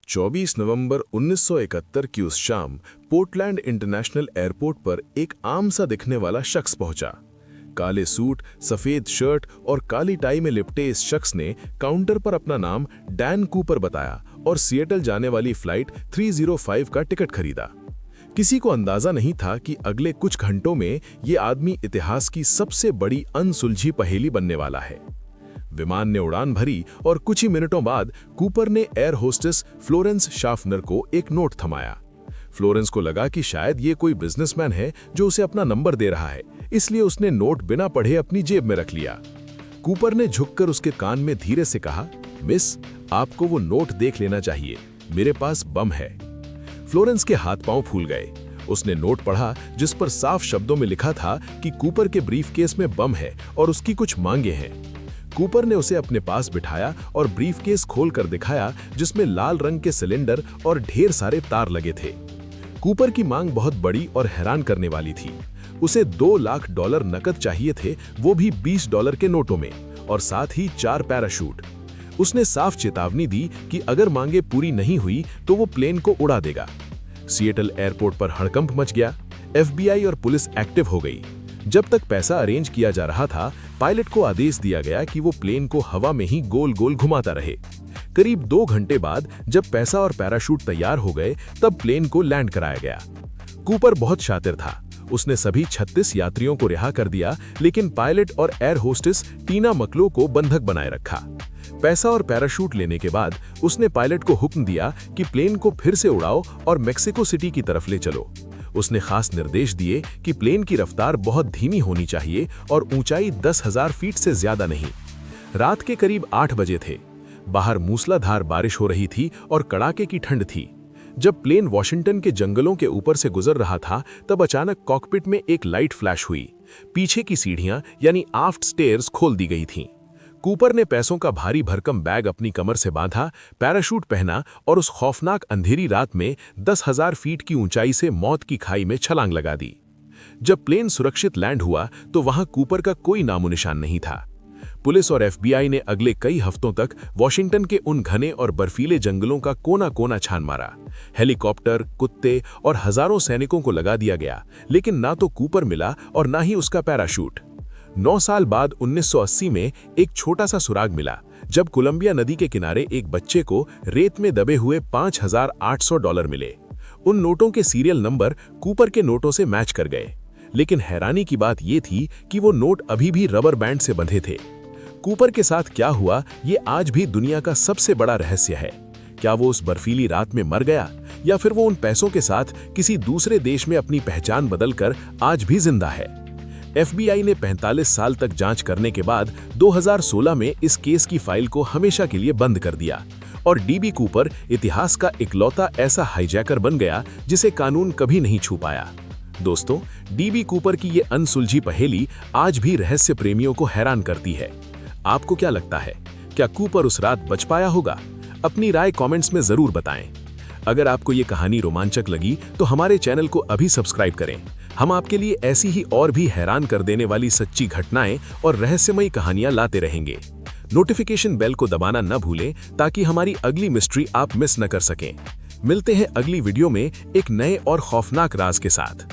24 नवंबर 1971 की उस शाम पोर्टलैंड इंटरनेशनल एयरपोर्ट पर एक आम सा दिखने वाला शख्स पहुंचा। काले सूट, सफेद शर्ट और काली टाई में लिपटे इस शख्स ने काउंटर पर अपना नाम डैन कूपर बताया और सिएटल जाने वाली फ्लाइट 305 का टिकट खरीदा। किसी को अंदाजा नहीं था कि अगले कुछ घंटों में ये आदमी इतिहास की सबसे बड़ी अनसुलझी पहेली बनने वाला है। विमान ने उड़ान भरी और कुछ ही मिनटों बाद कूपर ने एयर होस्टेस फ्लोरेंस शाफनर को एक नोट थमाया। फ्लोरेंस को लगा कि शायद ये कोई बिजनेसमैन है जो उसे अपना नंबर दे रहा है, इसलिए उसने नोट बिना पढ़े अपनी जेब में रख लिया। कूपर ने झुककर उसके कान में धीरे से कहा, मिस, आपको वो नोट देख लेना चाहिए, मेरे पास बम है। फ्लोरेंस के हाथ पांव फूल गए। उसने नोट पढ़ा जिस पर साफ शब्दों में लिखा था कि कूपर के ब्रीफकेस में बम है और उसकी कुछ मांगे हैं। कूपर ने उसे अपने पास बिठाया और ब्रीफकेस खोलकर दिखाया जिसमें लाल रंग के सिलेंडर और ढेर सारे तार लगे थे। कूपर की मांग बहुत बड़ी और हैरान करने वाली थी। उसे $2 लाख नकद चाहिए थे, वो भी $20 के नोटों में, और साथ ही 4 पैराशूट। उसने साफ चेतावनी दी कि अगर मांगे पूरी नहीं हुई तो वो प्लेन को उड़ा देगा। सिएटल एयरपोर्ट पर हड़कंप मच गया। FBI और पुलिस एक्टिव हो गई। जब तक पैसा अरेंज किया जा रहा था, पायलट को आदेश दिया गया कि वो प्लेन को हवा में ही गोल गोल घुमाता रहे। करीब 2 घंटे बाद जब पैसा और पैराशूट तैयार हो गए, तब प्लेन को लैंड कराया गया। कूपर बहुत शातिर था। उसने सभी 36 यात्रियों को रिहा कर दिया, लेकिन पायलट और एयर होस्टेस टीना मकलो को बंधक बनाए रखा। पैसा और पैराशूट लेने के बाद उसने पायलट को हुक्म दिया कि प्लेन को फिर से उड़ाओ और मेक्सिको सिटी की तरफ ले चलो। उसने खास निर्देश दिए कि प्लेन की रफ्तार बहुत धीमी होनी चाहिए और ऊंचाई 10,000 फीट से ज्यादा नहीं। रात के करीब 8 बजे थे। बाहर मूसलाधार बारिश हो रही थी और कड़ाके की ठंड थी। जब प्लेन वॉशिंगटन के जंगलों के ऊपर से गुजर रहा था, तब अचानक कॉकपिट में एक लाइट फ्लैश हुई। पीछे की सीढ़ियां यानी आफ्ट स्टेयर्स खोल दी गई थीं। कूपर ने पैसों का भारी भरकम बैग अपनी कमर से बांधा, पैराशूट पहना और उस खौफनाक अंधेरी रात में 10,000 फीट की ऊंचाई से मौत की खाई में छलांग लगा दी। जब प्लेन सुरक्षित लैंड हुआ तो वहां कूपर का कोई नामो निशान नहीं था। पुलिस और FBI ने अगले कई हफ्तों तक वॉशिंगटन के उन घने और बर्फीले जंगलों का कोना कोना छान मारा। हेलीकॉप्टर, कुत्ते और हजारों सैनिकों को लगा दिया गया, लेकिन ना तो कूपर मिला और ना ही उसका पैराशूट। 9 साल बाद 1980 में एक छोटा सा सुराग मिला, जब कोलंबिया नदी के किनारे एक बच्चे को रेत में दबे हुए $5,800 मिले। उन नोटों के सीरियल नंबर कूपर के नोटों से मैच कर गए, लेकिन हैरानी की बात यह थी कि वो नोट अभी भी रबर बैंड से बंधे थे। कूपर के साथ क्या हुआ, ये आज भी दुनिया का सबसे बड़ा रहस्य है। क्या वो उस बर्फीली रात में मर गया, या फिर वो उन पैसों के साथ किसी दूसरे देश में अपनी पहचान बदलकर आज भी जिंदा है? FBI ने 45 साल तक जांच करने के बाद 2016 में इस केस की फाइल को हमेशा के लिए बंद कर दिया और DB कूपर इतिहास का इकलौता ऐसा हाईजैकर बन गया जिसे कानून कभी नहीं छू पाया। दोस्तों, DB कूपर की ये अनसुलझी पहेली आज भी रहस्य प्रेमियों को हैरान करती है। आपको क्या लगता है, क्या कूपर उस रात बच पाया होगा? अपनी राय कमेंट्स में जरूर बताएं। अगर आपको ये कहानी रोमांचक लगी तो हमारे चैनल को अभी सब्सक्राइब करें। हम आपके लिए ऐसी ही और भी हैरान कर देने वाली सच्ची घटनाएं और रहस्यमयी कहानियां लाते रहेंगे। नोटिफिकेशन बेल को दबाना न भूलें ताकि हमारी अगली मिस्ट्री आप मिस न कर सकें। मिलते हैं अगली वीडियो में एक नए और खौफनाक राज के साथ।